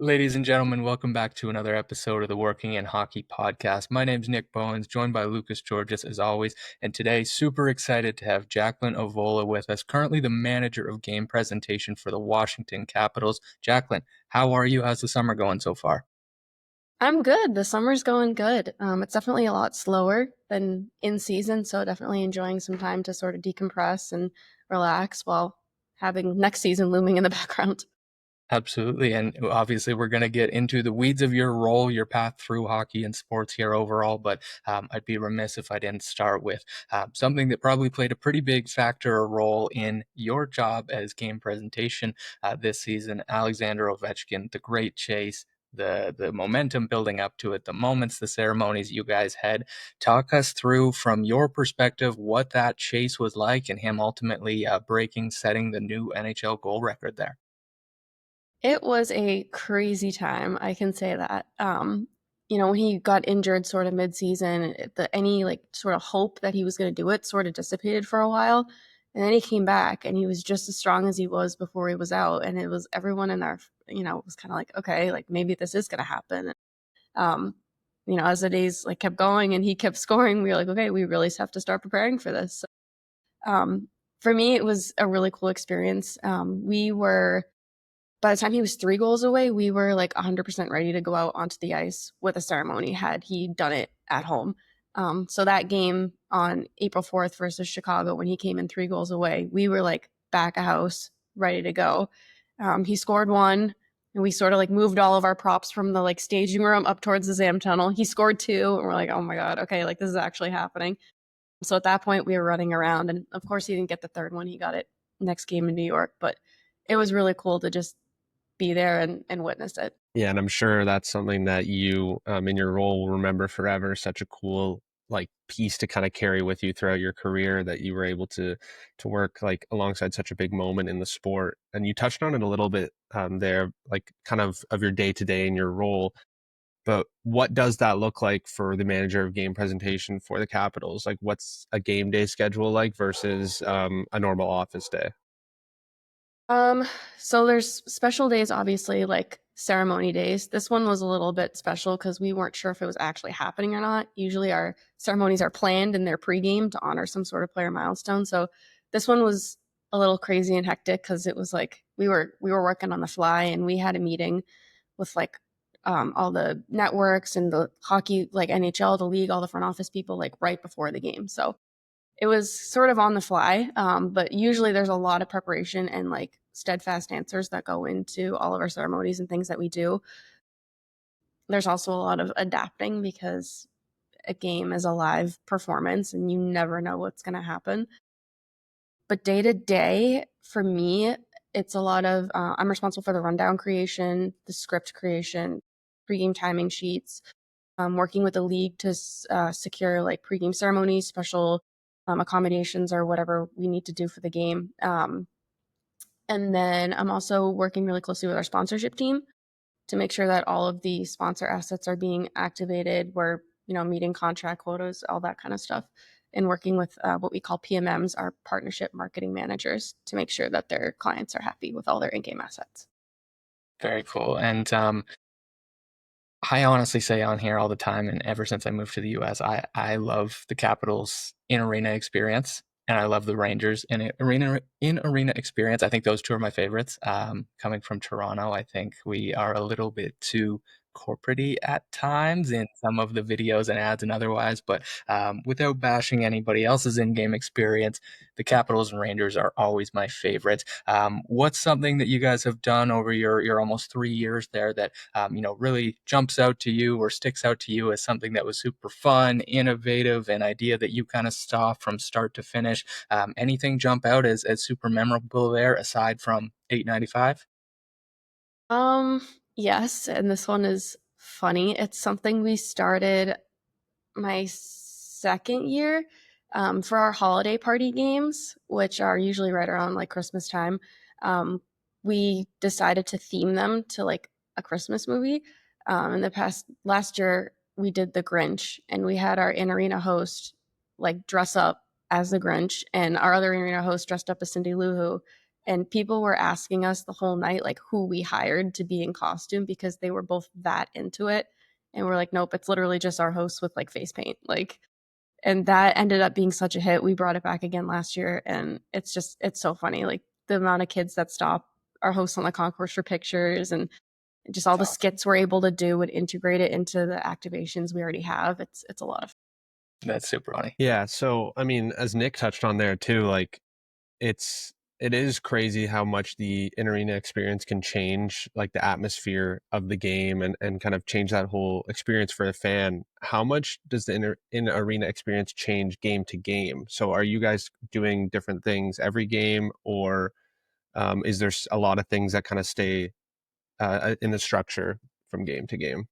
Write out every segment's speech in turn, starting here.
Ladies and gentlemen, welcome back to another episode of the Working in Hockey podcast. My name's Nick Bowins, joined by Lukas Georgas as always, and today super excited to have Jacqueline Avola with us, currently the manager of game presentation for the Washington Capitals. Jacqueline, how are you? How's the summer going so far? I'm good. The summer's going good. It's definitely a lot slower than in season, so definitely enjoying some time to sort of decompress and relax while having next season looming in the background. Absolutely. And obviously, we're going to get into the weeds of your role, your path through hockey and sports here overall. But I'd be remiss if I didn't start with something that probably played a pretty big factor or role in your job as game presentation this season. Alexander Ovechkin, the great chase. The momentum building up to it, the moments, the ceremonies you guys had. Talk us through, from your perspective, what that chase was like and him ultimately setting the new NHL goal record there. It was a crazy time, I can say that. When he got injured sort of mid-season, any like sort of hope that he was going to do it sort of dissipated for a while. And then he came back and he was just as strong as he was before he was out. And it was everyone in our, was kind of like, okay, like maybe this is going to happen. Um, as the days like kept going and he kept scoring, we were like, okay, we really have to start preparing for this. Um, for me, it was a really cool experience. By the time he was 3 goals away, we were like 100% ready to go out onto the ice with a ceremony had he done it at home. So that game on April 4th versus Chicago, when he came in 3 goals away, we were like back a house, ready to go. He scored one, and we sort of like moved all of our props from the like staging room up towards the Zam tunnel. He scored two, and we're like, oh my God, okay, like this is actually happening. So at that point, we were running around, and of course, he didn't get the third one. He got it next game in New York, but it was really cool to just be there and witness it. Yeah, and I'm sure that's something that you, in your role, will remember forever. Such a cool piece to kind of carry with you throughout your career that you were able to work like alongside such a big moment in the sport. And you touched on it a little bit there, like kind of your day to day in your role. But what does that look like for the manager of game presentation for the Capitals? Like, what's a game day schedule like versus a normal office day? Um, so there's special days, obviously, like ceremony days. This one was a little bit special because we weren't sure if it was actually happening or not. Usually our ceremonies are planned and they're pregame to honor some sort of player milestone. So this one was a little crazy and hectic because it was like we were working on the fly and we had a meeting with like all the networks and the hockey, like NHL, the league, all the front office people, like right before the game. So it was sort of on the fly, but usually there's a lot of preparation and like steadfast answers that go into all of our ceremonies and things that we do. There's also a lot of adapting because a game is a live performance and you never know what's going to happen. But day to day, for me, it's a lot of I'm responsible for the rundown creation, the script creation, pregame timing sheets, working with the league to secure like pregame ceremonies, special accommodations, or whatever we need to do for the game. And then I'm also working really closely with our sponsorship team to make sure that all of the sponsor assets are being activated. We're meeting contract quotas, all that kind of stuff, and working with what we call PMMs, our partnership marketing managers, to make sure that their clients are happy with all their in-game assets. Very cool. And I honestly say on here all the time, and ever since I moved to the US, I love the Capitals in arena experience, and I love the Rangers in arena experience. I think those two are my favorites. Coming from Toronto, I think we are a little bit too corporate-y at times in some of the videos and ads and otherwise, but without bashing anybody else's in-game experience, the Capitals and Rangers are always my favorite. What's something that you guys have done over your almost 3 years there that really jumps out to you or sticks out to you as something that was super fun, innovative, an idea that you kind of saw from start to finish? Anything jump out as super memorable there aside from 895? Um, yes, and this one is funny. It's something we started my second year for our holiday party games, which are usually right around like Christmas time. Um, we decided to theme them to like a Christmas movie. In the past last year, we did The Grinch, and we had our in arena host like dress up as the Grinch, and our other in arena host dressed up as Cindy Lou Who. And people were asking us the whole night, like, who we hired to be in costume because they were both that into it. And we're like, nope, it's literally just our hosts with like face paint. Like, and that ended up being such a hit. We brought it back again last year, and it's so funny. Like the amount of kids that stop our hosts on the concourse for pictures, and just all That's the awesome. skits we're able to do and integrate it into the activations we already have. It's a lot of fun. That's super funny. Yeah, so I mean, as Nick touched on there too, like it is crazy how much the in-arena experience can change like the atmosphere of the game and kind of change that whole experience for the fan. How much does the in-arena experience change game to game? So are you guys doing different things every game, or is there a lot of things that kind of stay in the structure from game to game?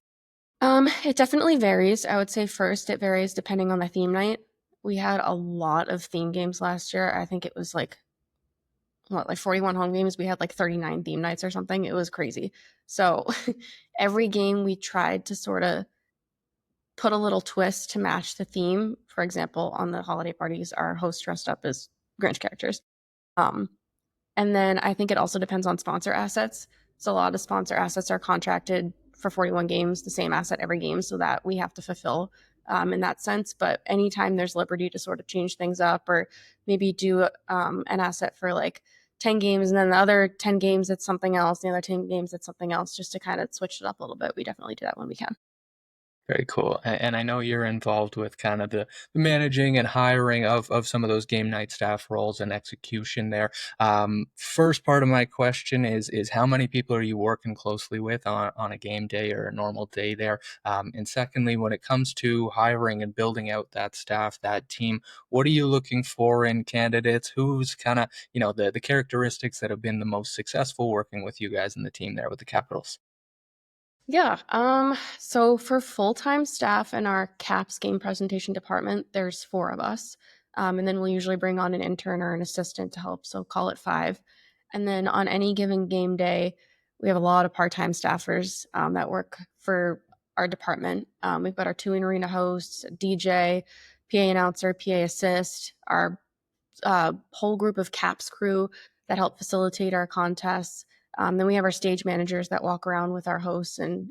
It definitely varies. I would say first it varies depending on the theme night. We had a lot of theme games last year. I think it was like what, like 41 home games. We had like 39 theme nights or something. It was crazy. So every game we tried to sort of put a little twist to match the theme. For example, on the holiday parties, our host dressed up as Grinch characters. Um, And then I think it also depends on sponsor assets. So a lot of sponsor assets are contracted for 41 games, the same asset every game, so that we have to fulfill in that sense. But anytime there's liberty to sort of change things up, or maybe do an asset for like 10 games, and then the other 10 games it's something else, the other 10 games it's something else, just to kind of switch it up a little bit, we definitely do that when we can. Very cool. And I know you're involved with kind of the managing and hiring of some of those game night staff roles and execution there. First part of my question is how many people are you working closely with on a game day or a normal day there? And secondly, when it comes to hiring and building out that staff, that team, what are you looking for in candidates? Who's kind of, the characteristics that have been the most successful working with you guys in the team there with the Capitals? Yeah. So for full-time staff in our CAPS game presentation department, there's four of us. And then we'll usually bring on an intern or an assistant to help. So call it five. And then on any given game day, we have a lot of part-time staffers that work for our department. We've got our two in-arena hosts, a DJ, PA announcer, PA assist, our whole group of CAPS crew that help facilitate our contests. Then we have our stage managers that walk around with our hosts and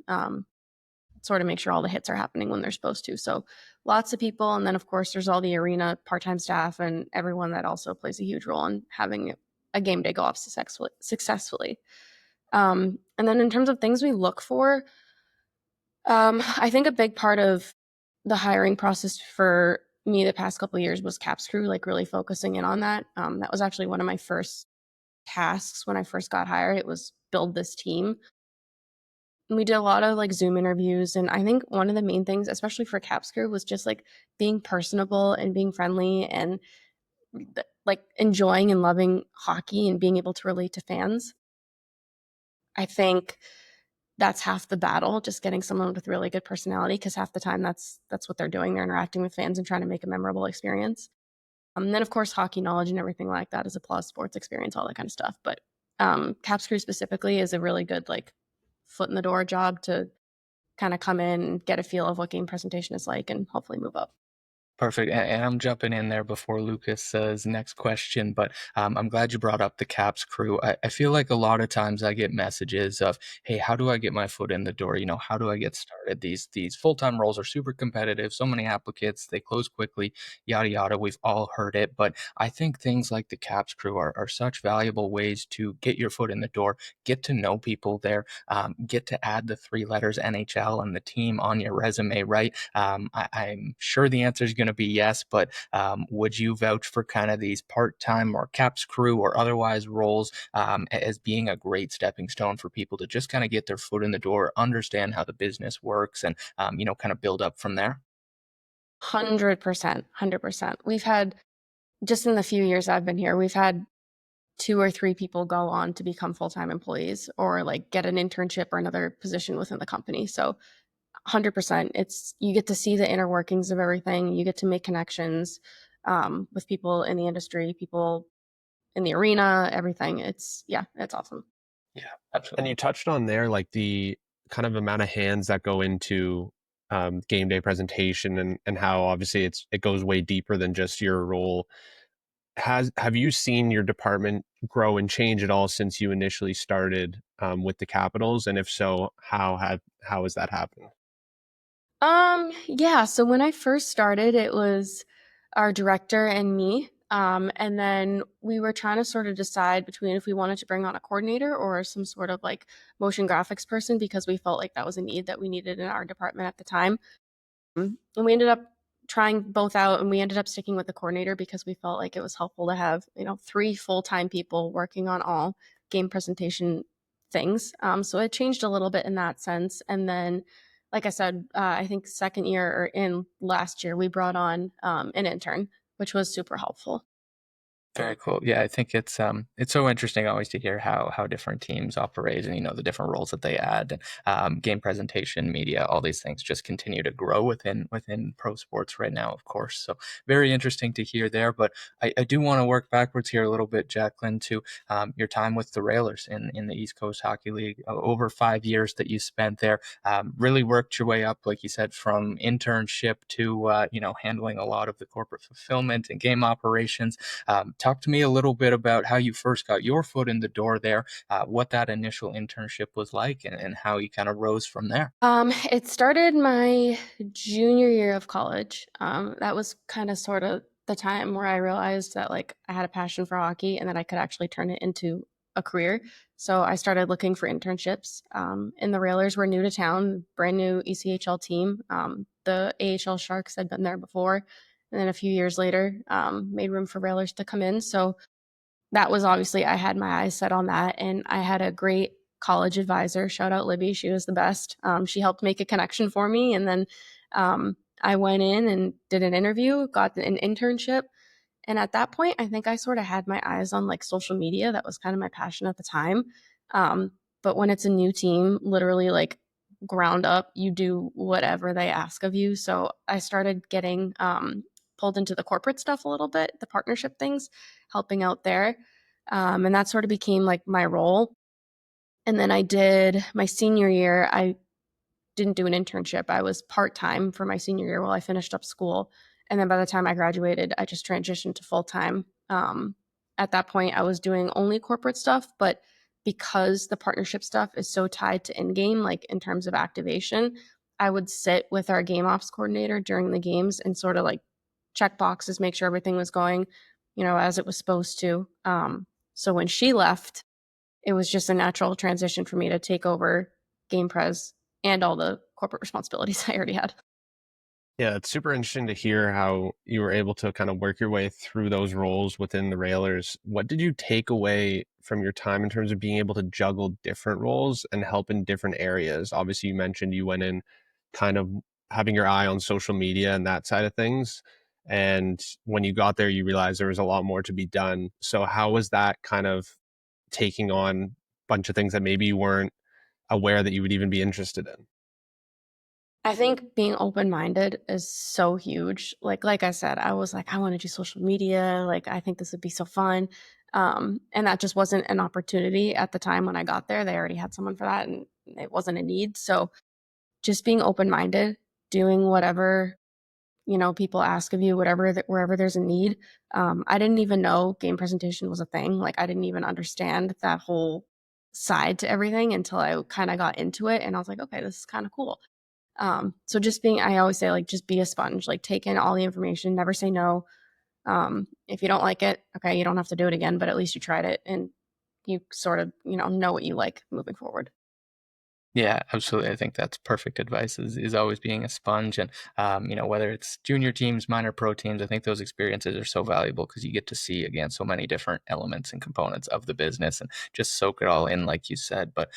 sort of make sure all the hits are happening when they're supposed to. So lots of people. And then, of course, there's all the arena part time staff and everyone that also plays a huge role in having a game day go off successfully. And then, in terms of things we look for, I think a big part of the hiring process for me the past couple of years was Caps Crew, like really focusing in on that. That was actually one of my first tasks when I first got hired. It was build this team. And we did a lot of like Zoom interviews. And I think one of the main things, especially for Caps Crew, was just like being personable and being friendly and like enjoying and loving hockey and being able to relate to fans. I think that's half the battle, just getting someone with really good personality, because half the time that's what they're doing. They're interacting with fans and trying to make a memorable experience. And then of course hockey knowledge and everything like that is a plus, sports experience, all that kind of stuff. But Caps Crew specifically is a really good like foot in the door job to kind of come in and get a feel of what game presentation is like and hopefully move up. Perfect. And I'm jumping in there before Lucas says next question, but I'm glad you brought up the Caps crew. I feel like a lot of times I get messages of, "Hey, how do I get my foot in the door? How do I get started? These full-time roles are super competitive. So many applicants, they close quickly, yada yada." We've all heard it, but I think things like the Caps crew are such valuable ways to get your foot in the door, get to know people there, get to add the three letters NHL and the team on your resume, right? I'm sure the answer is going to be yes, but would you vouch for kind of these part-time or caps crew or otherwise roles as being a great stepping stone for people to just kind of get their foot in the door, understand how the business works, and kind of build up from there? 100%. 100%. We've had, just in the few years I've been here, we've had two or three people go on to become full-time employees or like get an internship or another position within the company. So 100%, it's, you get to see the inner workings of everything. You get to make connections with people in the industry, people in the arena, everything. Yeah, it's awesome. Yeah, And absolutely. you touched on there like the kind of amount of hands that go into game day presentation and how obviously it goes way deeper than just your role. have you seen your department grow and change at all since you initially started with the Capitals? And if so, how has that happened? Yeah, so when I first started, it was our director and me. And then we were trying to sort of decide between if we wanted to bring on a coordinator or some sort of like motion graphics person because we felt like that was a need that we needed in our department at the time. And we ended up trying both out, and we ended up sticking with the coordinator because we felt like it was helpful to have, three full-time people working on all game presentation things. So it changed a little bit in that sense. And then, like I said, I think second year or in last year, we brought on an intern, which was super helpful. Very cool. Yeah, I think it's so interesting always to hear how different teams operate and the different roles that they add. Game presentation, media, all these things just continue to grow within pro sports right now, of course. So very interesting to hear there. But I do want to work backwards here a little bit, Jacqueline, to your time with the Railers in the East Coast Hockey League. Over 5 years that you spent there, really worked your way up, like you said, from internship to handling a lot of the corporate fulfillment and game operations. Talk to me a little bit about how you first got your foot in the door there, what that initial internship was like, and how you kind of rose from there. It started my junior year of college. That was kind of sort of the time where I realized that like I had a passion for hockey and that I could actually turn it into a career. So I started looking for internships. And the Railers were new to town, brand new ECHL team. The AHL Sharks had been there before, and then a few years later, made room for Railers to come in. So that was obviously I had my eyes set on that, and I had a great college advisor. Shout out Libby, she was the best. She helped make a connection for me, and then I went in and did an interview, got an internship, and at that point, I think I sort of had my eyes on like social media. That was kind of my passion at the time. Um, but when it's a new team, literally like ground up, you do whatever they ask of you. So I started getting pulled into the corporate stuff a little bit, the partnership things, helping out there. And that sort of became like my role. And then I did my senior year, I didn't do an internship. I was part-time for my senior year while I finished up school. And then by the time I graduated, I just transitioned to full-time. At that point, I was doing only corporate stuff, but because the partnership stuff is so tied to in-game, like in terms of activation, I would sit with our game ops coordinator during the games and sort of like check boxes, make sure everything was going, as it was supposed to. So when she left, it was just a natural transition for me to take over game pres and all the corporate responsibilities I already had. Yeah, it's super interesting to hear how you were able to kind of work your way through those roles within the Railers. What did you take away from your time in terms of being able to juggle different roles and help in different areas? Obviously, you mentioned you went in kind of having your eye on social media and that side of things. And when you got there, you realized there was a lot more to be done. So, how was that kind of taking on a bunch of things that maybe you weren't aware that you would even be interested in? I think being open-minded is so huge. Like I said, I was like, I want to do social media. Like, I think this would be so fun. And that just wasn't an opportunity at the time when I got there. They already had someone for that and it wasn't a need. So just being open-minded, doing whatever people ask of you, whatever that wherever there's a need. I didn't even know game presentation was a thing. Like I didn't even understand that whole side to everything until I kind of got into it, and I was like, okay, this is kind of cool. So just being, I always say, like, just be a sponge, like take in all the information, never say no. If you don't like it, okay, you don't have to do it again, but at least you tried it and you sort of, know what you like moving forward. Yeah, absolutely. I think that's perfect advice is always being a sponge. And, whether it's junior teams, minor pro teams, I think those experiences are so valuable because you get to see, again, so many different elements and components of the business and just soak it all in, like you said. But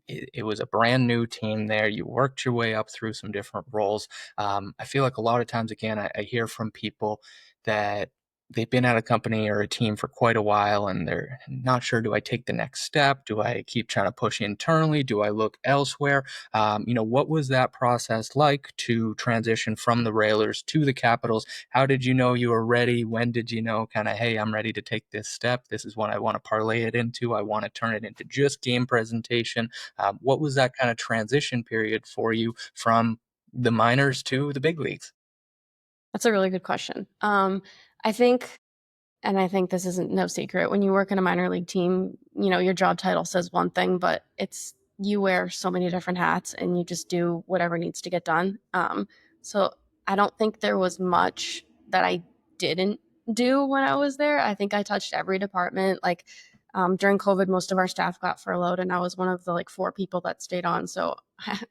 it was a brand new team there. You worked your way up through some different roles. I feel like a lot of times, again, I hear from people that they've been at a company or a team for quite a while and they're not sure, do I take the next step, do I keep trying to push internally, do I look elsewhere? What was that process like to transition from the Railers to the Capitals? How did you know you were ready? When did you know kind of, hey, I'm ready to take this step, this is what I want to parlay it into, I want to turn it into just game presentation? What was that kind of transition period for you from the minors to the big leagues? That's a really good question. I think and I think this isn't no secret. When you work in a minor league team, your job title says one thing, but you wear so many different hats and you just do whatever needs to get done. So I don't think there was much that I didn't do when I was there. I think I touched every department. Like during COVID, most of our staff got furloughed, and I was one of the 4 people that stayed on. So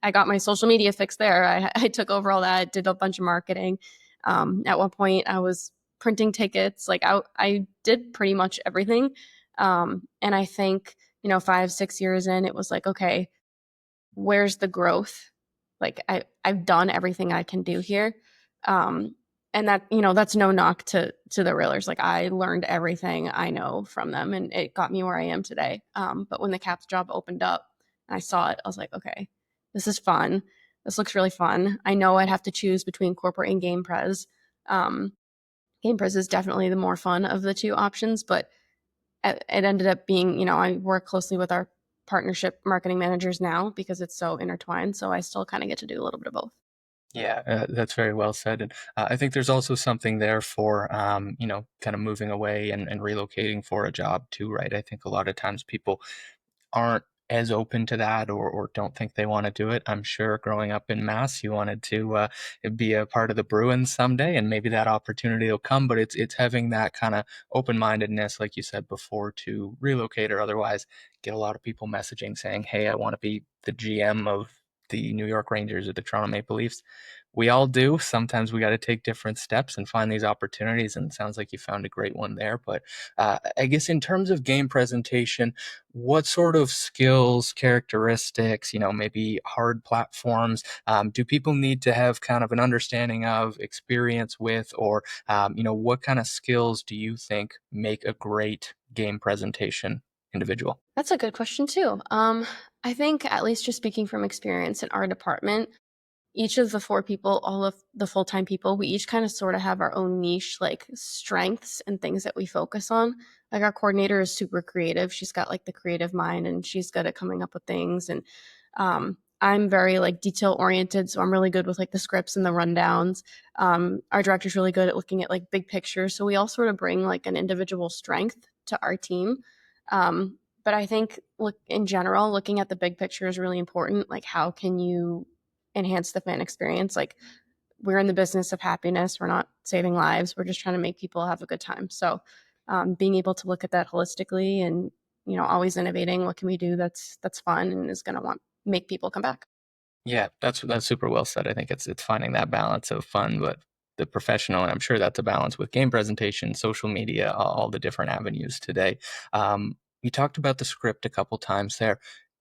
I got my social media fixed there. I took over all that, did a bunch of marketing. At one point, I was printing tickets. Like I did pretty much everything. And I think 5-6 years in, it was like, okay, where's the growth? Like I've done everything I can do here. Um, and that's no knock to the Railers. Like I learned everything I know from them, and it got me where I am today. But when the Caps job opened up and I saw it, I was like, okay, this is fun. This looks really fun. I know I'd have to choose between corporate and game pres. Game pres is definitely the more fun of the 2 options, but it ended up being, I work closely with our partnership marketing managers now because it's so intertwined. So I still kind of get to do a little bit of both. Yeah, that's very well said. And I think there's also something there for, kind of moving away and relocating for a job too, right? I think a lot of times people aren't as open to that or don't think they want to do it. I'm sure growing up in Mass, you wanted to be a part of the Bruins someday, and maybe that opportunity will come. But it's having that kind of open mindedness, like you said before, to relocate or otherwise get a lot of people messaging saying, "Hey, I want to be the GM of the New York Rangers or the Toronto Maple Leafs." We all do. Sometimes we got to take different steps and find these opportunities. And it sounds like you found a great one there. But I guess in terms of game presentation, what sort of skills, characteristics, maybe hard platforms, do people need to have kind of an understanding of, experience with, or, what kind of skills do you think make a great game presentation individual? That's a good question too. I think, at least just speaking from experience in our department, each of the 4 people, all of the full-time people, we each kind of sort of have our own niche, like strengths and things that we focus on. Like our coordinator is super creative. She's got like the creative mind and she's good at coming up with things. And I'm very like detail oriented. So I'm really good with like the scripts and the rundowns. Our director's really good at looking at like big pictures. So we all sort of bring like an individual strength to our team. But I think in general, looking at the big picture is really important. Like how can you enhance the fan experience? Like we're in the business of happiness. We're not saving lives. We're just trying to make people have a good time. So being able to look at that holistically and always innovating, what can we do that's fun and is going to want make people come back. Yeah, that's super well said. I think it's finding that balance of fun, but the professional, and I'm sure that's a balance with game presentation, social media, all the different avenues today. You talked about the script a couple times there.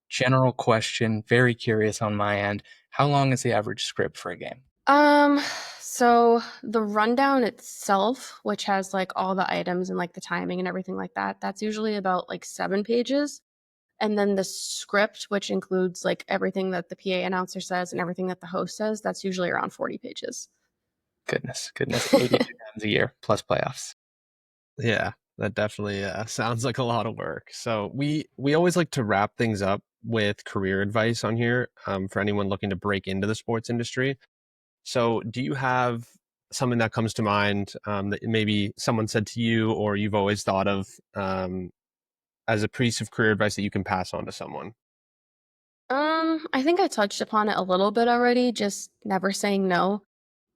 General question, very curious on my end. How long is the average script for a game? Um, so the rundown itself, which has like all the items and like the timing and everything like that, that's usually about like 7 pages. And then the script, which includes like everything that the PA announcer says and everything that the host says, that's usually around 40 pages. Goodness, 82 games a year plus playoffs. Yeah, that definitely sounds like a lot of work. So we always like to wrap things up with career advice on here for anyone looking to break into the sports industry. So do you have something that comes to mind that maybe someone said to you or you've always thought of as a piece of career advice that you can pass on to someone? I think I touched upon it a little bit already, just never saying no.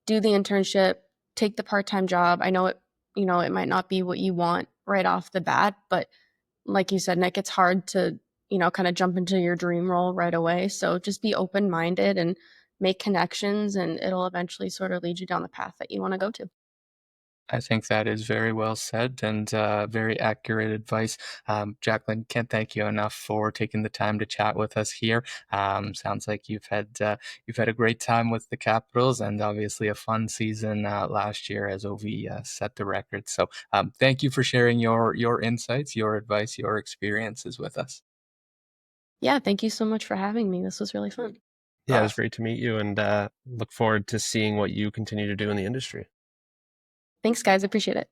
Do the internship, take the part-time job. I know it might not be what you want right off the bat, but like you said, Nick, it's hard to, kind of jump into your dream role right away. So just be open-minded and make connections, and it'll eventually sort of lead you down the path that you want to go to. I think that is very well said and very accurate advice. Jacqueline, can't thank you enough for taking the time to chat with us here. Sounds like you've had a great time with the Capitals and obviously a fun season last year as OV set the record. So thank you for sharing your insights, your advice, your experiences with us. Yeah, thank you so much for having me. This was really fun. Yeah, it was great to meet you and look forward to seeing what you continue to do in the industry. Thanks, guys. Appreciate it.